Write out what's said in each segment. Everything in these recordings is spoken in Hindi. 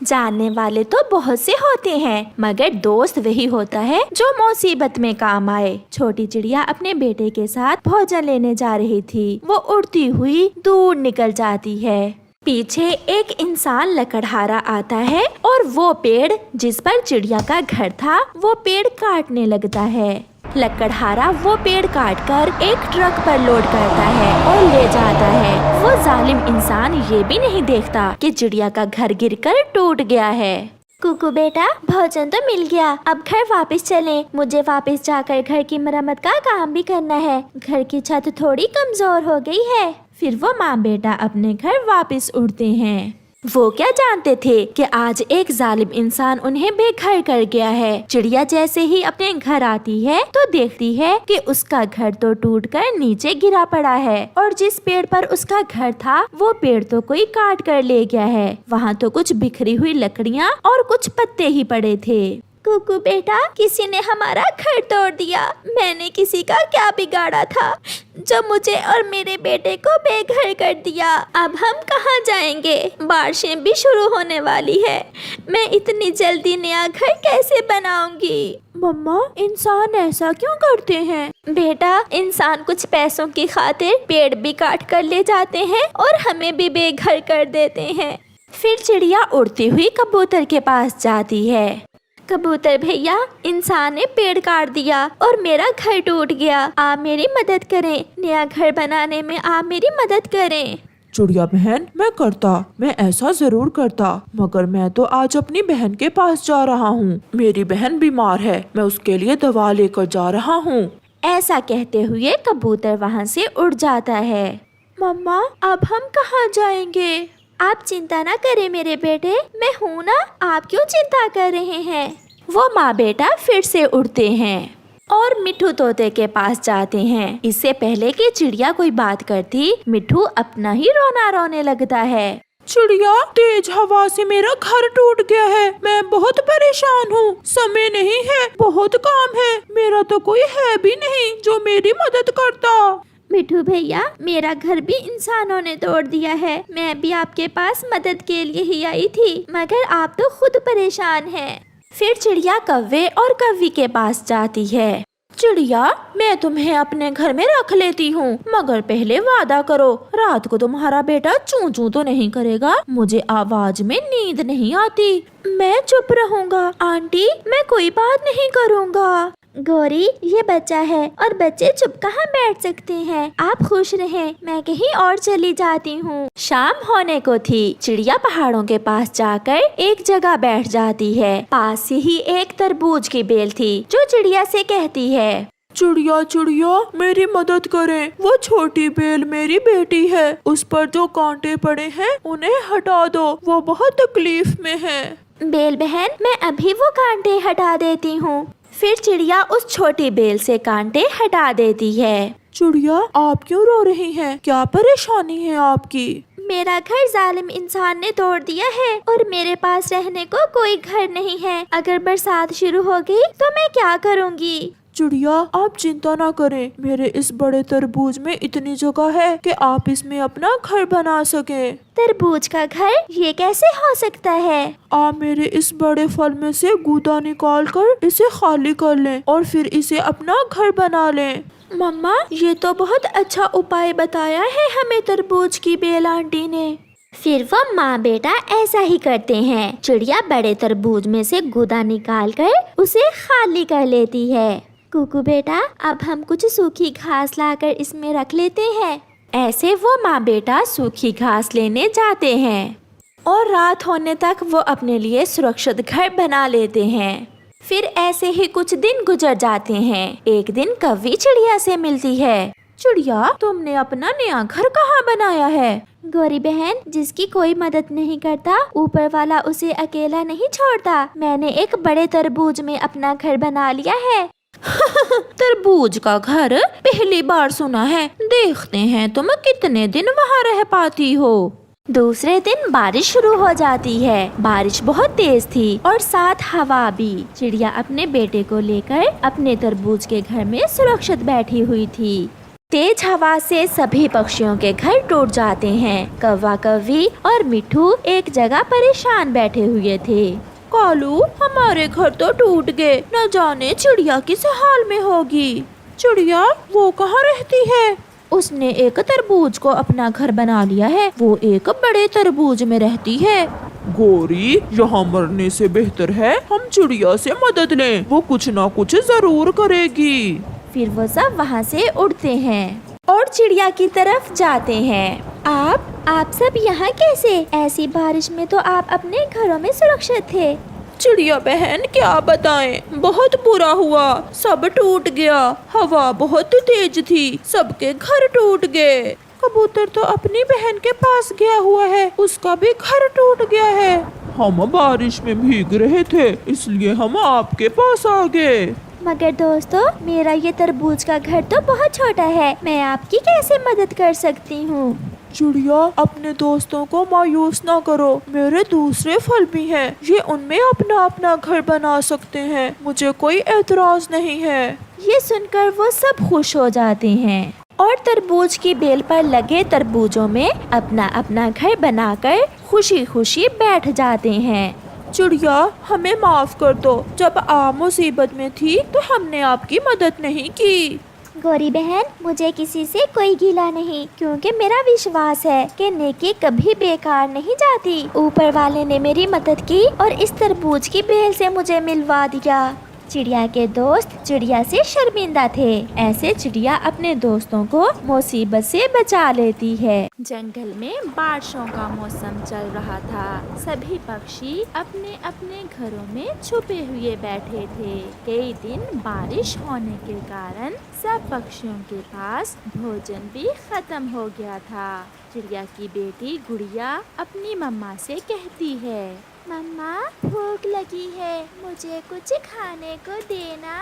जानने वाले तो बहुत से होते हैं, मगर दोस्त वही होता है जो मुसीबत में काम आए। छोटी चिड़िया अपने बेटे के साथ भोजन लेने जा रही थी। वो उड़ती हुई दूर निकल जाती है। पीछे एक इंसान लकड़हारा आता है और वो पेड़ जिस पर चिड़िया का घर था वो पेड़ काटने लगता है। लकड़हारा वो पेड़ काटकर एक ट्रक पर लोड करता है और ले जाता है। वो जालिम इंसान ये भी नहीं देखता कि चिड़िया का घर गिरकर टूट गया है। कुकू बेटा, भोजन तो मिल गया, अब घर वापस चलें। मुझे वापस जाकर घर की मरम्मत का काम भी करना है। घर की छत थोड़ी कमजोर हो गई है। फिर वो माँ बेटा अपने घर वापस उड़ते हैं। वो क्या जानते थे कि आज एक जालिम इंसान उन्हें बेघर कर गया है। चिड़िया जैसे ही अपने घर आती है तो देखती है कि उसका घर तो टूटकर नीचे गिरा पड़ा है और जिस पेड़ पर उसका घर था वो पेड़ तो कोई काट कर ले गया है। वहाँ तो कुछ बिखरी हुई लकड़ियाँ और कुछ पत्ते ही पड़े थे। कुकू बेटा, किसी ने हमारा घर तोड़ दिया। मैंने किसी का क्या बिगाड़ा था जो मुझे और मेरे बेटे को बेघर कर दिया। अब हम कहाँ जाएंगे? बारिशें भी शुरू होने वाली है। मैं इतनी जल्दी नया घर कैसे बनाऊंगी? मम्मा, इंसान ऐसा क्यों करते हैं? बेटा, इंसान कुछ पैसों की खातिर पेड़ भी काट कर ले जाते हैं और हमें भी बेघर कर देते हैं। फिर चिड़िया उड़ती हुई कबूतर के पास जाती है। कबूतर भैया, इंसान ने पेड़ काट दिया और मेरा घर टूट गया। आप मेरी मदद करें, नया घर बनाने में आप मेरी मदद करें। चिड़िया बहन, मैं ऐसा जरूर करता, मगर मैं तो आज अपनी बहन के पास जा रहा हूँ। मेरी बहन बीमार है, मैं उसके लिए दवा लेकर जा रहा हूँ। ऐसा कहते हुए कबूतर वहाँ से उड़ जाता है। मम्मा, अब हम कहाँ जाएंगे? आप चिंता ना करें मेरे बेटे, मैं हूँ ना। आप क्यों चिंता कर रहे हैं? वो माँ बेटा फिर से उड़ते हैं और मिट्ठू तोते के पास जाते हैं। इससे पहले कि चिड़िया कोई बात करती, मिट्ठू अपना ही रोना रोने लगता है। चिड़िया, तेज हवा से मेरा घर टूट गया है। मैं बहुत परेशान हूँ। समय नहीं है, बहुत काम है। मेरा तो कोई है भी नहीं जो मेरी मदद करता। मिट्ठू भैया, मेरा घर भी इंसानों ने तोड़ दिया है। मैं भी आपके पास मदद के लिए ही आई थी, मगर आप तो खुद परेशान हैं। फिर चिड़िया कौवे और कौवी के पास जाती है। चिड़िया, मैं तुम्हें अपने घर में रख लेती हूँ, मगर पहले वादा करो रात को तुम्हारा बेटा चूं चूं तो नहीं करेगा। मुझे आवाज में नींद नहीं आती। मैं चुप रहूँगा आंटी, मैं कोई बात नहीं करूँगा। गौरी, ये बच्चा है और बच्चे चुप कहाँ बैठ सकते हैं। आप खुश रहें, मैं कहीं और चली जाती हूँ। शाम होने को थी। चिड़िया पहाड़ों के पास जाकर एक जगह बैठ जाती है। पास ही एक तरबूज की बेल थी जो चिड़िया से कहती है, चिड़िया चिड़िया, मेरी मदद करें। वो छोटी बेल मेरी बेटी है, उस पर जो कांटे पड़े हैं उन्हें हटा दो, वो बहुत तकलीफ में है। बेल बहन, मैं अभी वो कांटे हटा देती हूँ। फिर चिड़िया उस छोटी बेल से कांटे हटा देती है। चिड़िया, आप क्यों रो रही हैं? क्या परेशानी है आपकी? मेरा घर जालिम इंसान ने तोड़ दिया है और मेरे पास रहने को कोई घर नहीं है। अगर बरसात शुरू हो गई तो मैं क्या करूँगी? चिड़िया, आप चिंता ना करें। मेरे इस बड़े तरबूज में इतनी जगह है कि आप इसमें अपना घर बना सके। तरबूज का घर? ये कैसे हो सकता है? आप मेरे इस बड़े फल में से गूदा निकाल कर इसे खाली कर लें और फिर इसे अपना घर बना लें। मम्मा, ये तो बहुत अच्छा उपाय बताया है हमें तरबूज की बेल आंटी ने। फिर वो माँ बेटा ऐसा ही करते हैं। चिड़िया बड़े तरबूज में से गूदा निकाल कर उसे खाली कर लेती है। कुकू बेटा, अब हम कुछ सूखी घास लाकर इसमें रख लेते हैं। ऐसे वो माँ बेटा सूखी घास लेने जाते हैं और रात होने तक वो अपने लिए सुरक्षित घर बना लेते हैं। फिर ऐसे ही कुछ दिन गुजर जाते हैं। एक दिन कौवी चिड़िया से मिलती है। चिड़िया, तुमने अपना नया घर कहाँ बनाया है? गौरी बहन, जिसकी कोई मदद नहीं करता, ऊपर वाला उसे अकेला नहीं छोड़ता। मैंने एक बड़े तरबूज में अपना घर बना लिया है। तरबूज का घर? पहली बार सुना है। देखते हैं तुम कितने दिन वहाँ रह पाती हो। दूसरे दिन बारिश शुरू हो जाती है। बारिश बहुत तेज थी और साथ हवा भी। चिड़िया अपने बेटे को लेकर अपने तरबूज के घर में सुरक्षित बैठी हुई थी। तेज हवा से सभी पक्षियों के घर टूट जाते हैं। कौवा कौवी और मिट्ठू एक जगह परेशान बैठे हुए थे। कालू, हमारे घर तो टूट गए, न जाने चिड़िया किस हाल में होगी। चिड़िया वो कहाँ रहती है? उसने एक तरबूज को अपना घर बना लिया है। वो एक बड़े तरबूज में रहती है। गोरी, यहाँ मरने से बेहतर है हम चिड़िया से मदद लें, वो कुछ ना कुछ जरूर करेगी। फिर वो सब वहाँ से उड़ते हैं और चिड़िया की तरफ जाते हैं। आप सब यहाँ कैसे? ऐसी बारिश में तो आप अपने घरों में सुरक्षित थे। चिड़िया बहन क्या बताएं, बहुत बुरा हुआ, सब टूट गया। हवा बहुत तेज थी, सबके घर टूट गए। कबूतर तो अपनी बहन के पास गया हुआ है, उसका भी घर टूट गया है। हम बारिश में भीग रहे थे, इसलिए हम आपके पास आ गए। मगर दोस्तों, मेरा ये तरबूज का घर तो बहुत छोटा है, मैं आपकी कैसे मदद कर सकती हूँ? चिड़िया, अपने दोस्तों को मायूस ना करो, मेरे दूसरे फल भी हैं, ये उनमें अपना अपना घर बना सकते हैं, मुझे कोई एतराज नहीं है। ये सुनकर वो सब खुश हो जाते हैं और तरबूज की बेल पर लगे तरबूजों में अपना अपना घर बनाकर खुशी खुशी बैठ जाते हैं। चिड़िया, हमें माफ कर दो, जब आप मुसीबत में थी तो हमने आपकी मदद नहीं की। गौरी बहन, मुझे किसी से कोई गिला नहीं, क्योंकि मेरा विश्वास है कि नेकी कभी बेकार नहीं जाती। ऊपर वाले ने मेरी मदद की और इस तरबूज की बेल से मुझे मिलवा दिया। चिड़िया के दोस्त चिड़िया से शर्मिंदा थे। ऐसे चिड़िया अपने दोस्तों को मुसीबत से बचा लेती है। जंगल में बारिशों का मौसम चल रहा था। सभी पक्षी अपने अपने घरों में छुपे हुए बैठे थे। कई दिन बारिश होने के कारण सब पक्षियों के पास भोजन भी खत्म हो गया था। चिड़िया की बेटी गुड़िया अपनी मम्मा से कहती है, मम्मा भूख लगी है, मुझे कुछ खाने को देना।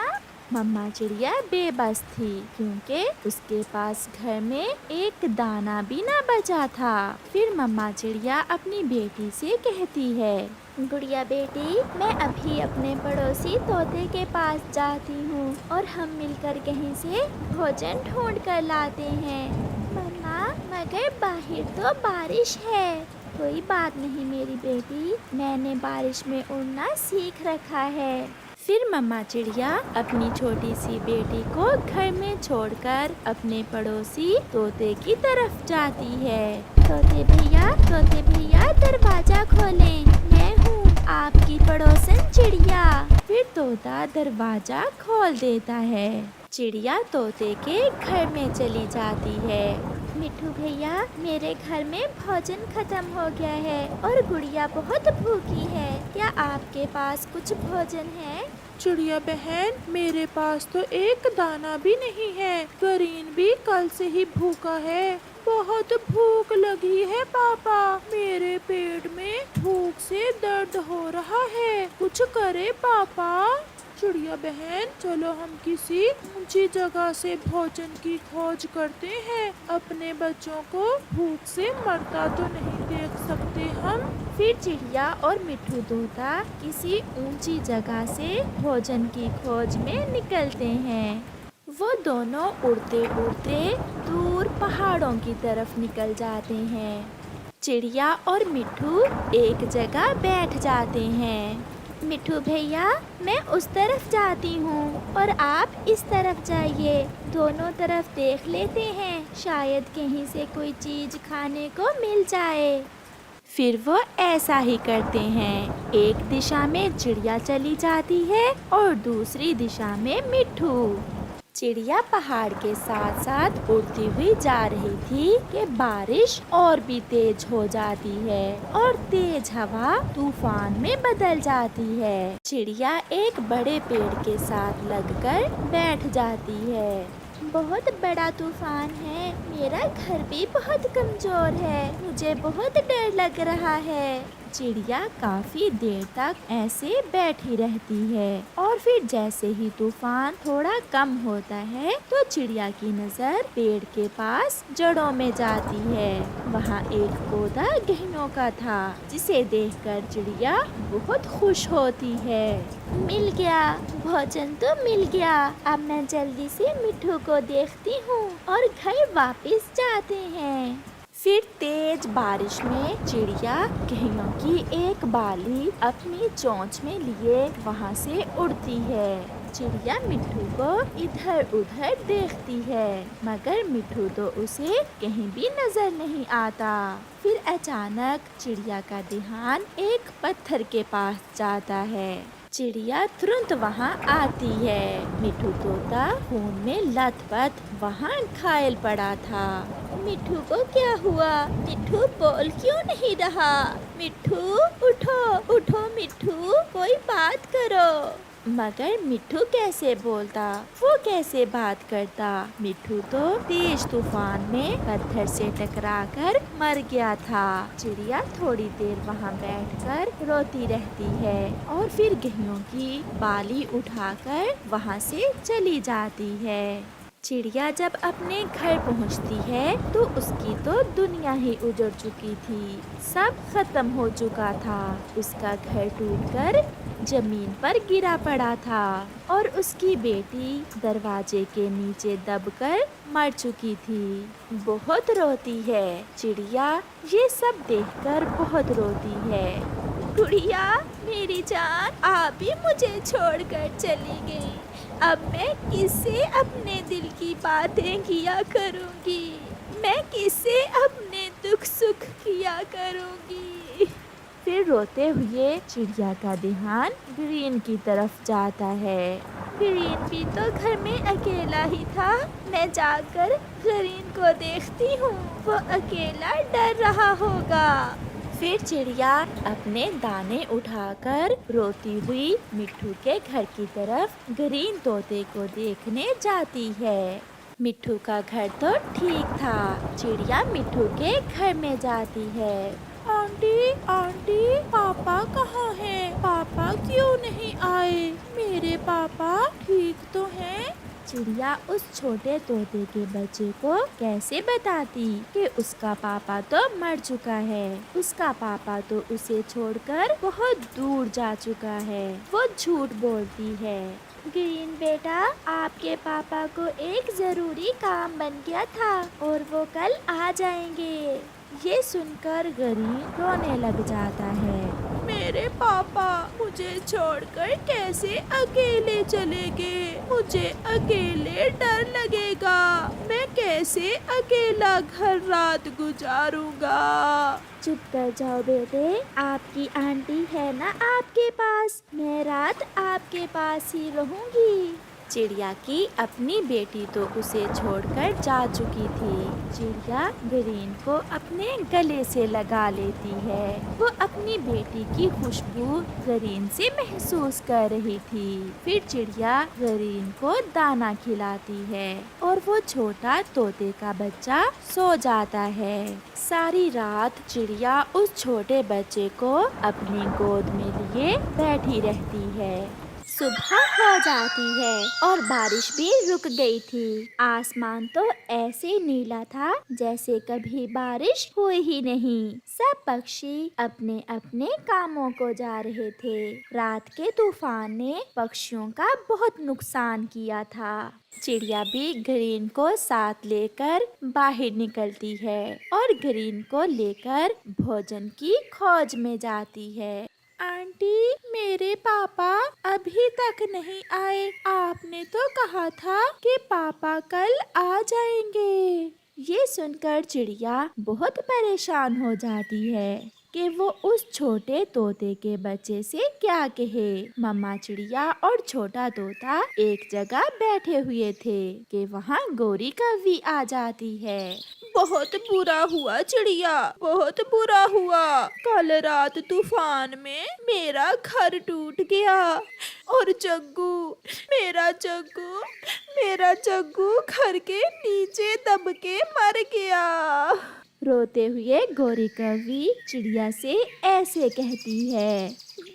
मम्मा चिड़िया बेबस थी, क्योंकि उसके पास घर में एक दाना भी ना बचा था। फिर मम्मा चिड़िया अपनी बेटी से कहती है, गुड़िया बेटी, मैं अभी अपने पड़ोसी तोते के पास जाती हूँ और हम मिलकर कहीं से भोजन ढूंढ कर लाते हैं। मम्मा, मगर बाहर तो बारिश है। कोई बात नहीं मेरी बेटी, मैंने बारिश में उड़ना सीख रखा है। फिर मम्मा चिड़िया अपनी छोटी सी बेटी को घर में छोड़कर अपने पड़ोसी तोते की तरफ जाती है। तोते भैया दरवाजा खोलें, मैं हूँ आपकी पड़ोसन चिड़िया। फिर तोता दरवाजा खोल देता है। चिड़िया तोते के घर में चली जाती है। मिट्ठू भैया, मेरे घर में भोजन खत्म हो गया है और गुड़िया बहुत भूखी है, क्या आपके पास कुछ भोजन है? चिड़िया बहन, मेरे पास तो एक दाना भी नहीं है, गरीन भी कल से ही भूखा है, बहुत भूख लगी है पापा, मेरे पेट में भूख से दर्द हो रहा है, कुछ करे पापा। चिड़िया बहन, चलो हम किसी ऊंची जगह से भोजन की खोज करते हैं, अपने बच्चों को भूख से मरता तो नहीं देख सकते हम। फिर चिड़िया और मिट्ठू तोता किसी ऊंची जगह से भोजन की खोज में निकलते हैं। वो दोनों उड़ते उड़ते दूर पहाड़ों की तरफ निकल जाते हैं। चिड़िया और मिट्ठू एक जगह बैठ जाते हैं। मिट्ठू भैया, मैं उस तरफ जाती हूँ और आप इस तरफ जाइए, दोनों तरफ देख लेते हैं, शायद कहीं से कोई चीज खाने को मिल जाए। फिर वो ऐसा ही करते हैं। एक दिशा में चिड़िया चली जाती है और दूसरी दिशा में मिट्ठू। चिड़िया पहाड़ के साथ साथ उड़ती हुई जा रही थी कि बारिश और भी तेज हो जाती है और तेज हवा तूफान में बदल जाती है। चिड़िया एक बड़े पेड़ के साथ लगकर बैठ जाती है। बहुत बड़ा तूफान है, मेरा घर भी बहुत कमजोर है, मुझे बहुत डर लग रहा है। चिड़िया काफी देर तक ऐसे बैठी रहती है और फिर जैसे ही तूफान थोड़ा कम होता है तो चिड़िया की नजर पेड़ के पास जड़ों में जाती है। वहाँ एक पौधा गहनों का था जिसे देखकर चिड़िया बहुत खुश होती है। मिल गया, भोजन तो मिल गया। अब मैं जल्दी से मिट्ठू को देखती हूँ और घर वापस जाते हैं। फिर तेज बारिश में चिड़िया कहियों की एक बाली अपनी चोंच में लिए वहाँ से उड़ती है। चिड़िया मिट्ठू को इधर उधर देखती है मगर मिट्ठू तो उसे कहीं भी नजर नहीं आता। फिर अचानक चिड़िया का ध्यान एक पत्थर के पास जाता है। चिड़िया तुरंत वहाँ आती है। मिट्ठू तोता खून में लथपथ वहाँ घायल पड़ा था। मिट्ठू को क्या हुआ? मिट्ठू बोल क्यों नहीं रहा? मिट्ठू उठो उठो मिट्ठू, कोई बात करो। मगर मिट्ठू कैसे बोलता, वो कैसे बात करता? मिट्ठू तो तेज तूफान में पत्थर से टकराकर मर गया था। चिड़िया थोड़ी देर वहाँ बैठकर रोती रहती है और फिर गेहूं की बाली उठाकर वहाँ से चली जाती है। चिड़िया जब अपने घर पहुंचती है तो उसकी तो दुनिया ही उजड़ चुकी थी, सब खत्म हो चुका था। उसका घर टूटकर जमीन पर गिरा पड़ा था और उसकी बेटी दरवाजे के नीचे दबकर मर चुकी थी। बहुत रोती है चिड़िया, ये सब देखकर बहुत रोती है। गुड़िया मेरी जान, आप ही मुझे छोड़कर चली गई। अब मैं किससे अपने दिल की बातें किया करूँगी? मैं किससे अपने दुख सुख किया करूँगी? फिर रोते हुए चिड़िया का ध्यान ग्रीन की तरफ जाता है। ग्रीन भी तो घर में अकेला ही था। मैं जाकर ग्रीन को देखती हूँ, वो अकेला डर रहा होगा। फिर चिड़िया अपने दाने उठाकर रोती हुई मिट्ठू के घर की तरफ ग्रीन तोते को देखने जाती है। मिट्ठू का घर तो ठीक था। चिड़िया मिट्ठू के घर में जाती है। आंटी आंटी, पापा कहाँ हैं? पापा क्यों नहीं आए? मेरे पापा ठीक तो हैं? चिड़िया उस छोटे तोते के बच्चे को कैसे बताती कि उसका पापा तो मर चुका है। उसका पापा तो उसे छोड़कर बहुत दूर जा चुका है। वो झूठ बोलती है। ग्रीन बेटा, आपके पापा को एक जरूरी काम बन गया था और वो कल आ जाएंगे। ये सुनकर ग्रीन रोने लग जाता है। मेरे पापा मुझे छोड़कर कैसे अकेले चले गए? मुझे अकेले डर लगेगा। मैं कैसे अकेला घर रात गुजारूंगा? चुप कर जाओ बेटे, आपकी आंटी है ना आपके पास। मैं रात आपके पास ही रहूंगी। चिड़िया की अपनी बेटी तो उसे छोड़कर जा चुकी थी। चिड़िया ग्रीन को अपने गले से लगा लेती है। वो अपनी बेटी की खुशबू ग्रीन से महसूस कर रही थी। फिर चिड़िया ग्रीन को दाना खिलाती है और वो छोटा तोते का बच्चा सो जाता है। सारी रात चिड़िया उस छोटे बच्चे को अपनी गोद में लिए बैठी रहती है। सुबह हो जाती है और बारिश भी रुक गई थी। आसमान तो ऐसे नीला था जैसे कभी बारिश हुई ही नहीं। सब पक्षी अपने अपने कामों को जा रहे थे। रात के तूफान ने पक्षियों का बहुत नुकसान किया था। चिड़िया भी ग्रीन को साथ लेकर बाहर निकलती है और ग्रीन को लेकर भोजन की खोज में जाती है। आंटी, मेरे पापा अभी तक नहीं आए। आपने तो कहा था कि पापा कल आ जाएंगे। ये सुनकर चिड़िया बहुत परेशान हो जाती है कि वो उस छोटे तोते के बच्चे से क्या कहे। मम्मा चिड़िया और छोटा तोता एक जगह बैठे हुए थे कि वहाँ गौरी कौवी आ जाती है। बहुत बुरा हुआ चिड़िया, बहुत बुरा हुआ। कल रात तूफान में मेरा घर टूट गया और मेरा जग्गू घर के नीचे दब के मर गया। रोते हुए गोरी कौवी चिड़िया से ऐसे कहती है,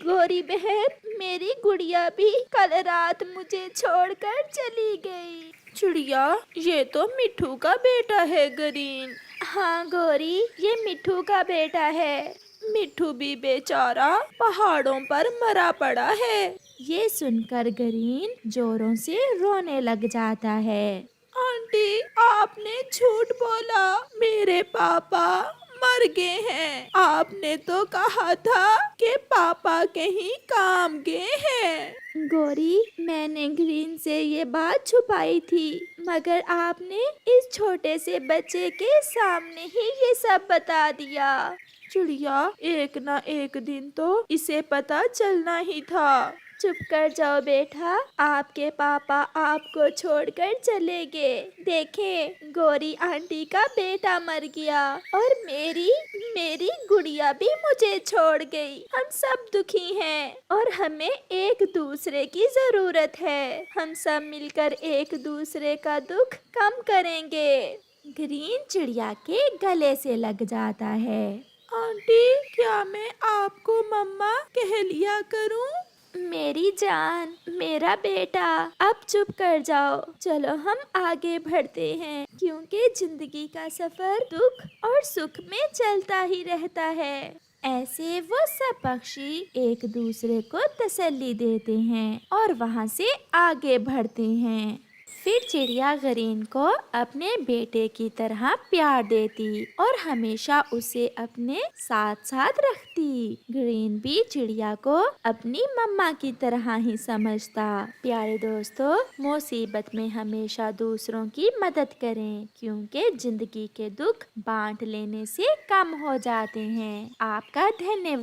गोरी बहन, मेरी गुड़िया भी कल रात मुझे छोड़कर चली गई। चिड़िया, ये तो मिट्ठू का बेटा है गरीन। हाँ गोरी, ये मिट्ठू का बेटा है। मिट्ठू भी बेचारा पहाड़ों पर मरा पड़ा है। ये सुनकर गरीन जोरों से रोने लग जाता है। आंटी, आपने झूठ बोला, मेरे पापा मर गए हैं। आपने तो कहा था कि पापा कहीं काम गए हैं। गोरी, मैंने ग्रीन से ये बात छुपाई थी, मगर आपने इस छोटे से बच्चे के सामने ही ये सब बता दिया। चिड़िया, एक ना एक दिन तो इसे पता चलना ही था। चुप कर जाओ बेटा, आपके पापा आपको छोड़कर चले गए। देखें, गोरी आंटी का बेटा मर गया और मेरी गुड़िया भी मुझे छोड़ गई। हम सब दुखी हैं और हमें एक दूसरे की जरूरत है। हम सब मिलकर एक दूसरे का दुख कम करेंगे। ग्रीन चिड़िया के गले से लग जाता है। आंटी, क्या मैं आपको मम्मा कह लिया करूं? मेरी जान, मेरा बेटा, अब चुप कर जाओ। चलो हम आगे बढ़ते हैं, क्योंकि जिंदगी का सफर दुख और सुख में चलता ही रहता है। ऐसे वो सब पक्षी एक दूसरे को तसल्ली देते हैं और वहाँ से आगे बढ़ते हैं। फिर चिड़िया गरीन को अपने बेटे की तरह प्यार देती और हमेशा उसे अपने साथ साथ रखती। ग्रीन भी चिड़िया को अपनी मम्मा की तरह ही समझता। प्यारे दोस्तों, मुसीबत में हमेशा दूसरों की मदद करें, क्योंकि जिंदगी के दुख बांट लेने से कम हो जाते हैं। आपका धन्यवाद।